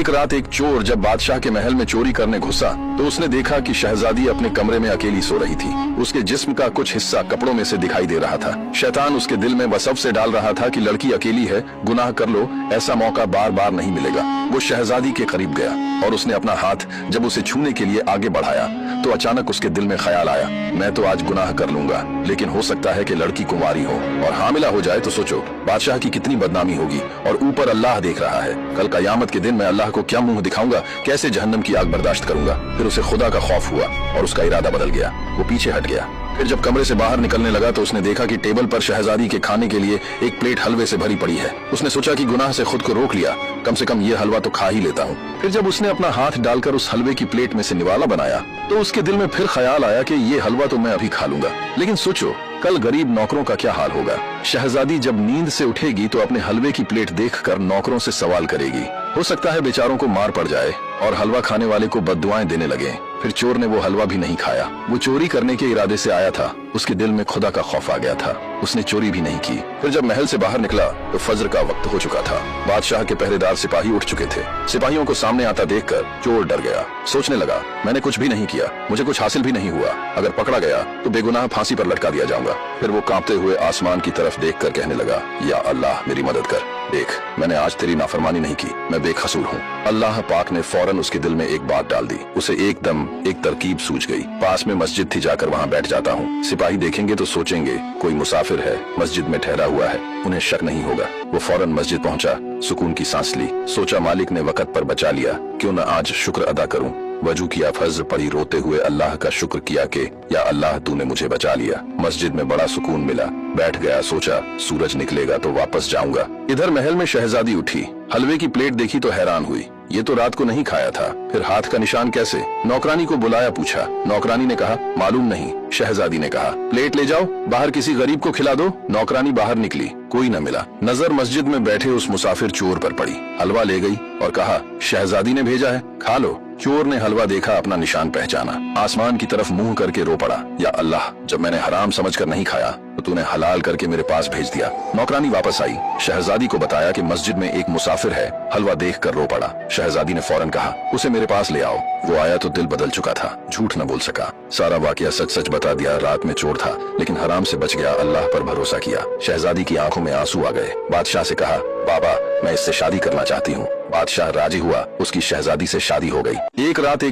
एक रात एक चोर जब बादशाह के महल में चोरी करने घुसा तो उसने देखा कि शहजादी अपने कमरे में अकेली सो रही थी। उसके जिस्म का कुछ हिस्सा कपड़ों में से दिखाई दे रहा था। शैतान उसके दिल में वसवसे डाल रहा था कि लड़की अकेली है, गुनाह कर लो, ऐसा मौका बार बार नहीं मिलेगा। वो शहजादी के करीब गया और उसने अपना हाथ जब उसे छूने के लिए आगे बढ़ाया तो अचानक उसके दिल में ख्याल आया, मैं तो आज गुनाह कर लूंगा, लेकिन हो सकता है कि लड़की कुंवारी हो और हामिला हो जाए तो सोचो बादशाह की कितनी बदनामी होगी। और ऊपर अल्लाह देख रहा है, कल कयामत के दिन मैं अल्लाह को क्या मुंह दिखाऊंगा, कैसे जहन्नम की आग बर्दाश्त करूंगा। फिर उसे खुदा का खौफ हुआ और उसका इरादा बदल गया। वो पीछे हट गया। फिर जब कमरे से बाहर निकलने लगा तो उसने देखा कि टेबल पर शहजादी के खाने के लिए एक प्लेट हलवे से भरी पड़ी है। उसने सोचा कि गुनाह से खुद को रोक लिया, कम से कम ये हलवा तो खा ही लेता हूँ। फिर जब उसने अपना हाथ डालकर उस हलवे की प्लेट में से निवाला बनाया तो उसके दिल में फिर ख्याल आया कि ये हलवा तो मैं अभी खा लूंगा, लेकिन सोचो कल गरीब नौकरों का क्या हाल होगा। शहजादी जब नींद से उठेगी तो अपने हलवे की प्लेट देखकर नौकरों से सवाल करेगी। हो सकता है बेचारों को मार पड़ जाए और हलवा खाने वाले को बद्दुआएं देने लगे। फिर चोर ने वो हलवा भी नहीं खाया। वो चोरी करने के इरादे से आया था, उसके दिल में खुदा का खौफ आ गया था, उसने चोरी भी नहीं की। फिर जब महल से बाहर निकला तो फजर का वक्त हो चुका था। बादशाह के पहरेदार सिपाही उठ चुके थे। सिपाहियों को सामने आता देखकर चोर डर गया। सोचने लगा, मैंने कुछ भी नहीं किया, मुझे कुछ हासिल भी नहीं हुआ, अगर पकड़ा गया तो बेगुनाह फांसी पर लटका दिया जाऊंगा। फिर वो कांपते हुए आसमान की तरफ देखकर कहने लगा, या अल्लाह मेरी मदद कर, देख मैंने आज तेरी नाफरमानी नहीं की, मैं बेकसूर हूँ। अल्लाह पाक ने फौरन उसके दिल में एक बात डाल दी। उसे एकदम एक तरकीब सूझ गई। पास में मस्जिद थी, जाकर वहाँ बैठ जाता हूँ। सिपाही देखेंगे तो सोचेंगे कोई मुसाफिर है, मस्जिद में ठहरा हुआ है, उन्हें शक नहीं होगा। वो फौरन मस्जिद पहुँचा, सुकून की सांस ली। सोचा मालिक ने वक़्त पर बचा लिया, क्यों न आज शुक्र अदा करूँ। वजू किया, फज्र पड़ी, रोते हुए अल्लाह का शुक्र किया कि या अल्लाह तूने मुझे बचा लिया। मस्जिद में बड़ा सुकून मिला। बैठ गया, सोचा सूरज निकलेगा तो वापस जाऊंगा। इधर महल में शहजादी उठी, हलवे की प्लेट देखी तो हैरान हुई, ये तो रात को नहीं खाया था। फिर हाथ का निशान कैसे? नौकरानी को बुलाया, पूछा। नौकरानी ने कहा मालूम नहीं। शहजादी ने कहा प्लेट ले जाओ, बाहर किसी गरीब को खिला दो। नौकरानी बाहर निकली, कोई न मिला। नजर मस्जिद में बैठे उस मुसाफिर चोर पर पड़ी। हलवा ले गई और कहा शहजादी ने भेजा है, खा लो। चोर ने हलवा देखा, अपना निशान पहचाना, आसमान की तरफ मुंह करके रो पड़ा, या अल्लाह जब मैंने हराम समझकर नहीं खाया तो तूने हलाल करके मेरे पास भेज दिया। नौकरानी वापस आई, शहजादी को बताया कि मस्जिद में एक मुसाफिर है। हलवा देखकर रो पड़ा। शहजादी ने फौरन कहा उसे मेरे पास ले आओ। वो आया तो दिल बदल चुका था, झूठ न बोल सका, सारा वाकया सच सच बता दिया। रात में चोर था लेकिन हराम से बच गया, अल्लाह पर भरोसा किया। शहजादी की आंखों में आंसू आ गए। बादशाह से कहा बाबा मैं इससे शादी करना चाहती हूँ। बादशाह राजी हुआ, उसकी शहजादी से शादी हो गई। एक रात एक